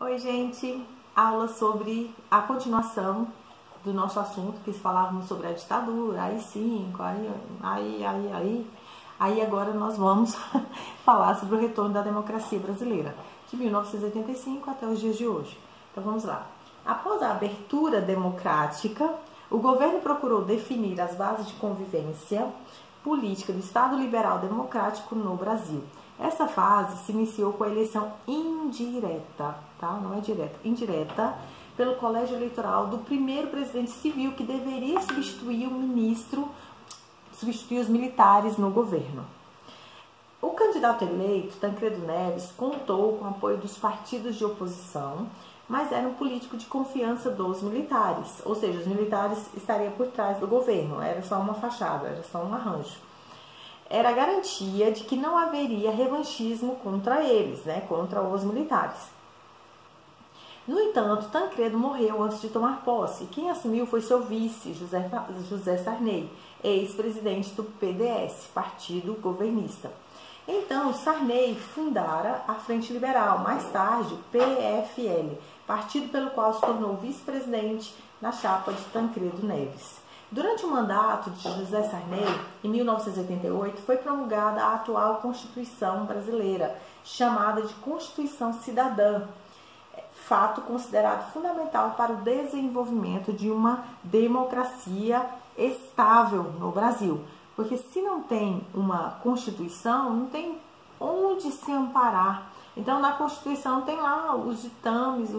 Oi, gente! Aula sobre a continuação do nosso assunto, que falávamos sobre a ditadura, AI-5, aí agora nós vamos falar sobre o retorno da democracia brasileira, de 1985 até os dias de hoje. Então vamos lá. Após a abertura democrática, o governo procurou definir as bases de convivência política do Estado Liberal Democrático no Brasil. Essa fase se iniciou com a eleição indireta, tá? Não é direta, indireta, pelo colégio eleitoral do primeiro presidente civil que deveria substituir os militares no governo. O candidato eleito, Tancredo Neves, contou com o apoio dos partidos de oposição, mas era um político de confiança dos militares, ou seja, os militares estariam por trás do governo, era só uma fachada, era só um arranjo. Era a garantia de que não haveria revanchismo contra eles, né, contra os militares. No entanto, Tancredo morreu antes de tomar posse. Quem assumiu foi seu vice, José Sarney, ex-presidente do PDS, partido governista. Então, Sarney fundara a Frente Liberal, mais tarde PFL, partido pelo qual se tornou vice-presidente na chapa de Tancredo Neves. Durante o mandato de José Sarney, em 1988, foi promulgada a atual Constituição brasileira, chamada de Constituição Cidadã, fato considerado fundamental para o desenvolvimento de uma democracia estável no Brasil. Porque se não tem uma Constituição, não tem onde se amparar. Então, na Constituição tem lá os ditames,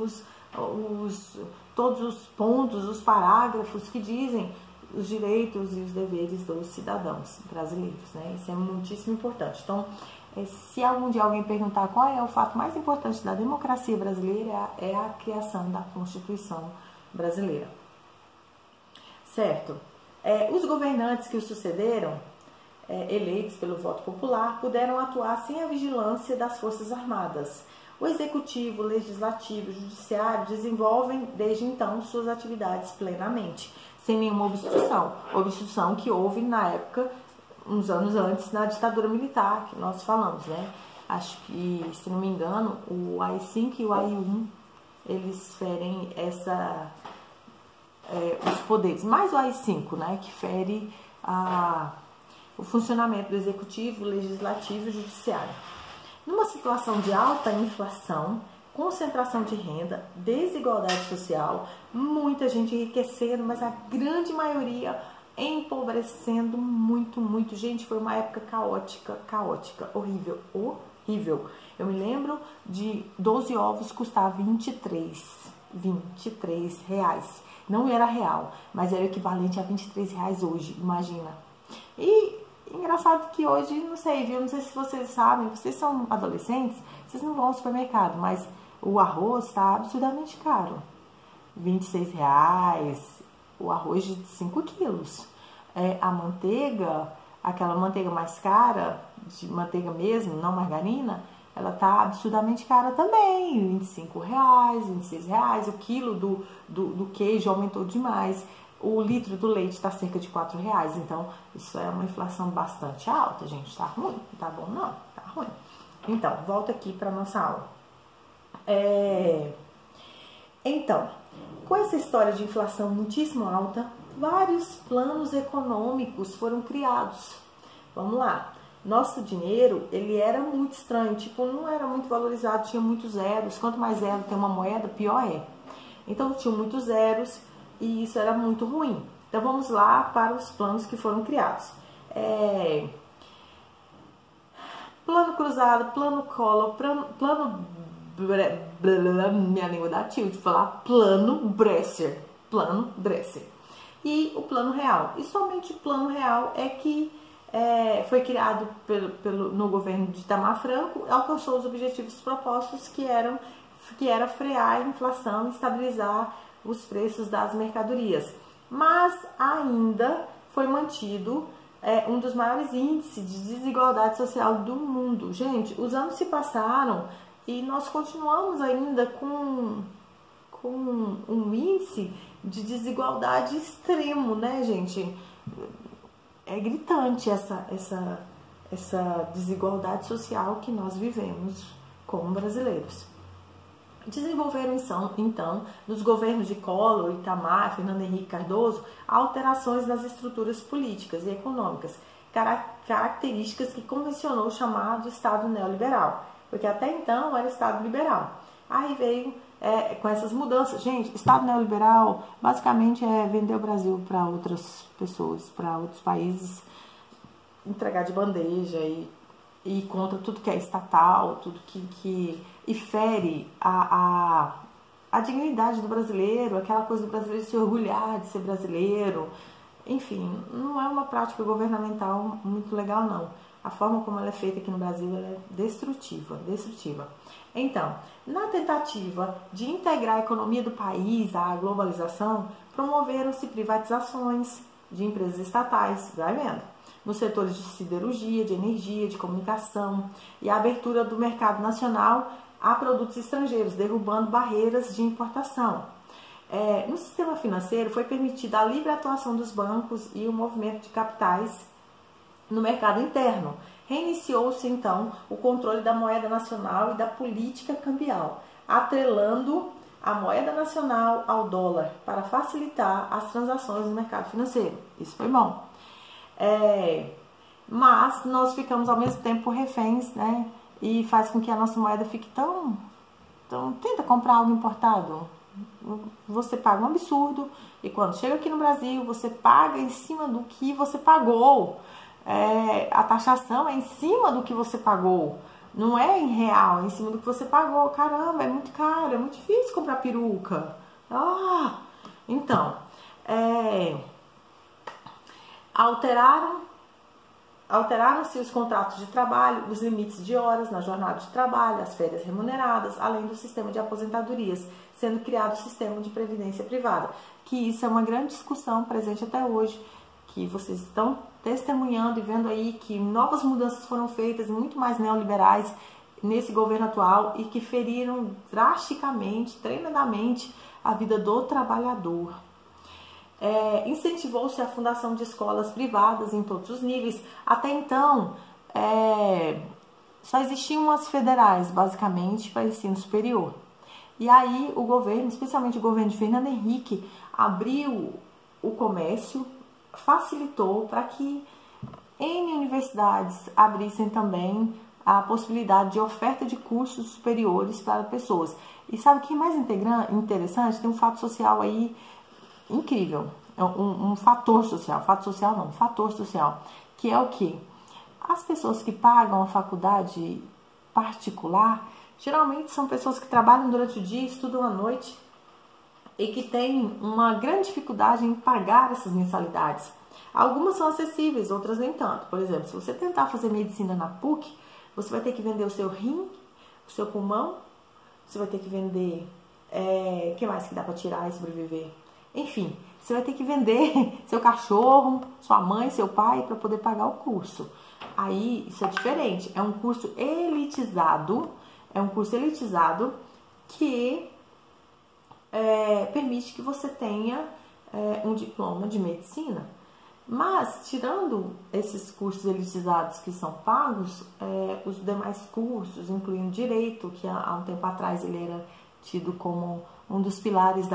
todos os pontos, os parágrafos que dizem os direitos e os deveres dos cidadãos brasileiros, né? Isso é muitíssimo importante. Então, se algum dia alguém perguntar qual é o fato mais importante da democracia brasileira, é a criação da Constituição brasileira. Certo? Os governantes que o sucederam, eleitos pelo voto popular, puderam atuar sem a vigilância das Forças Armadas. O Executivo, o Legislativo e o Judiciário desenvolvem, desde então, suas atividades plenamente, sem nenhuma obstrução. Obstrução que houve na época, uns anos antes, na ditadura militar, que nós falamos, né? Acho que, se não me engano, o AI-5 e o AI-1, eles ferem os poderes, mais o AI-5, né? Que fere o funcionamento do Executivo, Legislativo e Judiciário. Numa situação de alta inflação, concentração de renda, desigualdade social, muita gente enriquecendo, mas a grande maioria empobrecendo muito. Gente, foi uma época caótica, horrível. Eu me lembro de 12 ovos custar 23 reais. Não era real, mas era o equivalente a 23 reais hoje, imagina. E engraçado que hoje, não sei, viu? Não sei se vocês sabem, vocês são adolescentes, vocês não vão ao supermercado, mas o arroz está absurdamente caro. 26 reais, o arroz de 5 quilos. A manteiga, aquela manteiga mais cara, de manteiga mesmo, não margarina, ela tá absurdamente cara também. 25 reais, 26 reais, o quilo do queijo aumentou demais. O litro do leite está cerca de 4 reais, então isso é uma inflação bastante alta, gente. Tá ruim, não tá bom não, tá ruim. Então, volta aqui para nossa aula. Então, com essa história de inflação muitíssimo alta, vários planos econômicos foram criados. Vamos lá. Nosso dinheiro, ele era muito estranho, tipo, não era muito valorizado, tinha muitos zeros. Quanto mais zero tem uma moeda, pior é. Então, tinha muitos zeros e isso era muito ruim. Então, vamos lá para os planos que foram criados. Plano cruzado, plano Collor, plano minha língua dá tilt de falar plano Bresser. E o plano real. E somente o plano real é que foi criado no governo de Itamar Franco, alcançou os objetivos propostos que era frear a inflação e estabilizar os preços das mercadorias. Mas ainda foi mantido um dos maiores índices de desigualdade social do mundo. Gente, os anos se passaram e nós continuamos ainda com um índice de desigualdade extremo, né, gente? É gritante essa desigualdade social que nós vivemos como brasileiros. Desenvolveram então, nos governos de Collor, Itamar, Fernando Henrique Cardoso, alterações nas estruturas políticas e econômicas, características que convencionou chamar de Estado neoliberal, porque até então era Estado liberal. Aí veio com essas mudanças. Gente, Estado neoliberal basicamente é vender o Brasil para outras pessoas, para outros países, entregar de bandeja e contra tudo que é estatal, tudo que fere a dignidade do brasileiro, aquela coisa do brasileiro se orgulhar de ser brasileiro. Enfim, não é uma prática governamental muito legal, não. A forma como ela é feita aqui no Brasil ela é destrutiva. Então, na tentativa de integrar a economia do país à globalização, promoveram-se privatizações de empresas estatais, vai vendo, nos setores de siderurgia, de energia, de comunicação e a abertura do mercado nacional a produtos estrangeiros, derrubando barreiras de importação. No sistema financeiro foi permitida a livre atuação dos bancos e o movimento de capitais no mercado interno. Reiniciou-se então o controle da moeda nacional e da política cambial, atrelando a moeda nacional ao dólar para facilitar as transações no mercado financeiro. Isso foi bom. Mas nós ficamos ao mesmo tempo reféns, né? E faz com que a nossa moeda fique tão... Tenta comprar algo importado. Você paga um absurdo e quando chega aqui no Brasil você paga em cima do que você pagou. A taxação é em cima do que você pagou, não é em real, é em cima do que você pagou. Caramba, é muito caro, é muito difícil comprar peruca. Então, alteraram-se os contratos de trabalho, os limites de horas na jornada de trabalho, as férias remuneradas, além do sistema de aposentadorias, sendo criado o sistema de previdência privada, que isso é uma grande discussão presente até hoje, que vocês estão testemunhando e vendo aí que novas mudanças foram feitas, muito mais neoliberais nesse governo atual e que feriram drasticamente, tremendamente a vida do trabalhador. Incentivou-se a fundação de escolas privadas em todos os níveis. Até então, só existiam as federais, basicamente, para ensino superior. E aí o governo, especialmente o governo de Fernando Henrique, abriu o comércio, facilitou para que N universidades abrissem também a possibilidade de oferta de cursos superiores para pessoas. E sabe o que é mais interessante? Tem um fato social aí incrível, um fator social, fator social, que é o que? As pessoas que pagam a faculdade particular, geralmente são pessoas que trabalham durante o dia, estudam à noite e que têm uma grande dificuldade em pagar essas mensalidades. Algumas são acessíveis, outras nem tanto. Por exemplo, se você tentar fazer medicina na PUC, você vai ter que vender o seu rim, o seu pulmão, você vai ter que vender, o que mais que dá para tirar e sobreviver? Enfim, você vai ter que vender seu cachorro, sua mãe, seu pai para poder pagar o curso. Aí, isso é diferente, é um curso elitizado, que permite que você tenha um diploma de medicina. Mas, tirando esses cursos elitizados que são pagos, os demais cursos, incluindo direito, que há um tempo atrás ele era tido como um dos pilares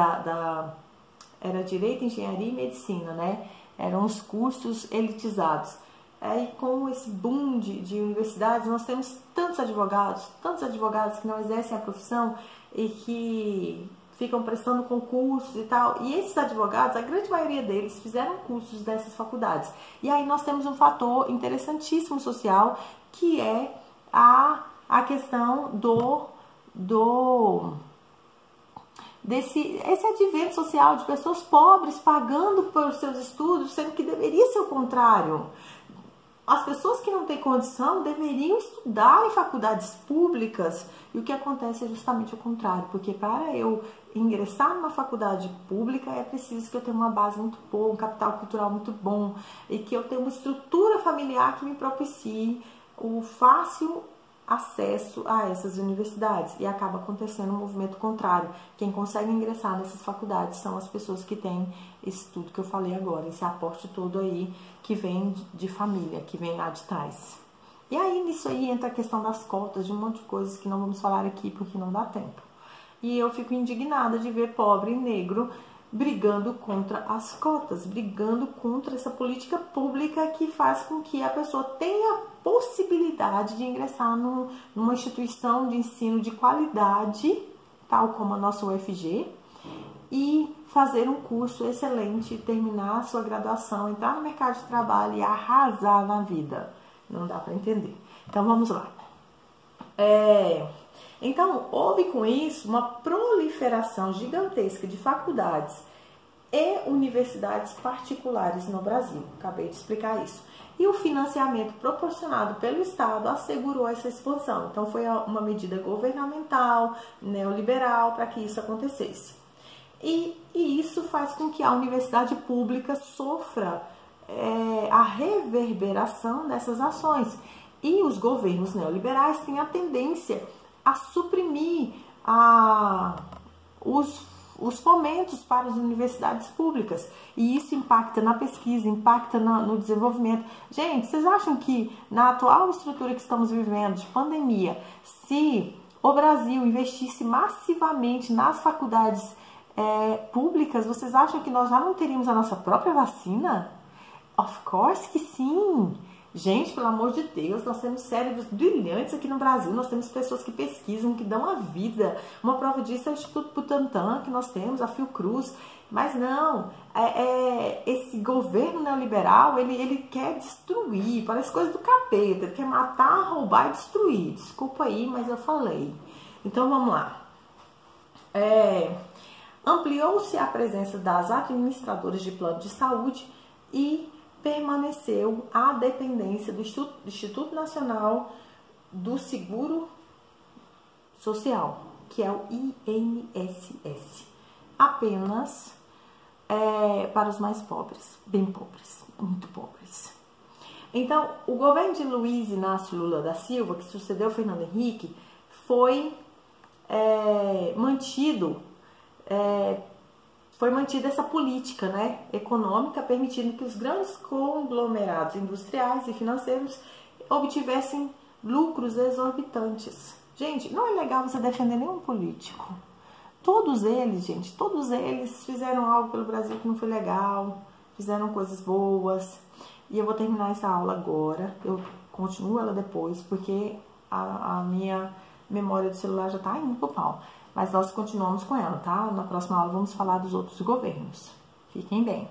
era direito, engenharia e medicina, né? Eram os cursos elitizados. E com esse boom de universidades, nós temos tantos advogados que não exercem a profissão e que ficam prestando concursos e tal. E esses advogados, a grande maioria deles, fizeram cursos dessas faculdades. E aí nós temos um fator interessantíssimo social, que é a questão esse advento social de pessoas pobres pagando por seus estudos, sendo que deveria ser o contrário. As pessoas que não têm condição deveriam estudar em faculdades públicas, e o que acontece é justamente o contrário, porque para eu ingressar numa faculdade pública é preciso que eu tenha uma base muito boa, um capital cultural muito bom, e que eu tenha uma estrutura familiar que me propicie o fácil acesso a essas universidades, e acaba acontecendo um movimento contrário. Quem consegue ingressar nessas faculdades são as pessoas que têm esse tudo que eu falei agora, esse aporte todo aí que vem de família, que vem lá de trás. E aí nisso aí entra a questão das cotas, de um monte de coisas que não vamos falar aqui porque não dá tempo. E eu fico indignada de ver pobre e negro brigando contra as cotas, brigando contra essa política pública que faz com que a pessoa tenha possibilidade de ingressar numa instituição de ensino de qualidade, tal como a nossa UFG, e fazer um curso excelente, terminar a sua graduação, entrar no mercado de trabalho e arrasar na vida. Não dá para entender. Então, vamos lá. Então, houve com isso uma proliferação gigantesca de faculdades e universidades particulares no Brasil. Acabei de explicar isso. E o financiamento proporcionado pelo Estado assegurou essa expansão. Então, foi uma medida governamental, neoliberal, para que isso acontecesse. E isso faz com que a universidade pública sofra a reverberação dessas ações. E os governos neoliberais têm a tendência a suprimir os fomentos para as universidades públicas. E isso impacta na pesquisa, impacta no desenvolvimento. Gente, vocês acham que na atual estrutura que estamos vivendo de pandemia, se o Brasil investisse massivamente nas faculdades públicas, vocês acham que nós já não teríamos a nossa própria vacina? Of course que sim! Gente, pelo amor de Deus, nós temos cérebros brilhantes aqui no Brasil, nós temos pessoas que pesquisam, que dão a vida. Uma prova disso é o Instituto Butantan, que nós temos, a Fiocruz. Mas não, esse governo neoliberal, ele quer destruir, parece coisa do capeta, ele quer matar, roubar e destruir. Desculpa aí, mas eu falei. Então, vamos lá. Ampliou-se a presença das administradoras de plano de saúde e permaneceu a dependência do Instituto Nacional do Seguro Social, que é o INSS, apenas para os mais pobres, bem pobres, muito pobres. Então, o governo de Luiz Inácio Lula da Silva, que sucedeu Fernando Henrique, foi mantida essa política, econômica, permitindo que os grandes conglomerados industriais e financeiros obtivessem lucros exorbitantes. Gente, não é legal você defender nenhum político. Todos eles fizeram algo pelo Brasil que não foi legal, fizeram coisas boas. E eu vou terminar essa aula agora, eu continuo ela depois, porque a minha memória do celular já tá indo pro pau. Mas nós continuamos com ela, tá? Na próxima aula vamos falar dos outros governos. Fiquem bem.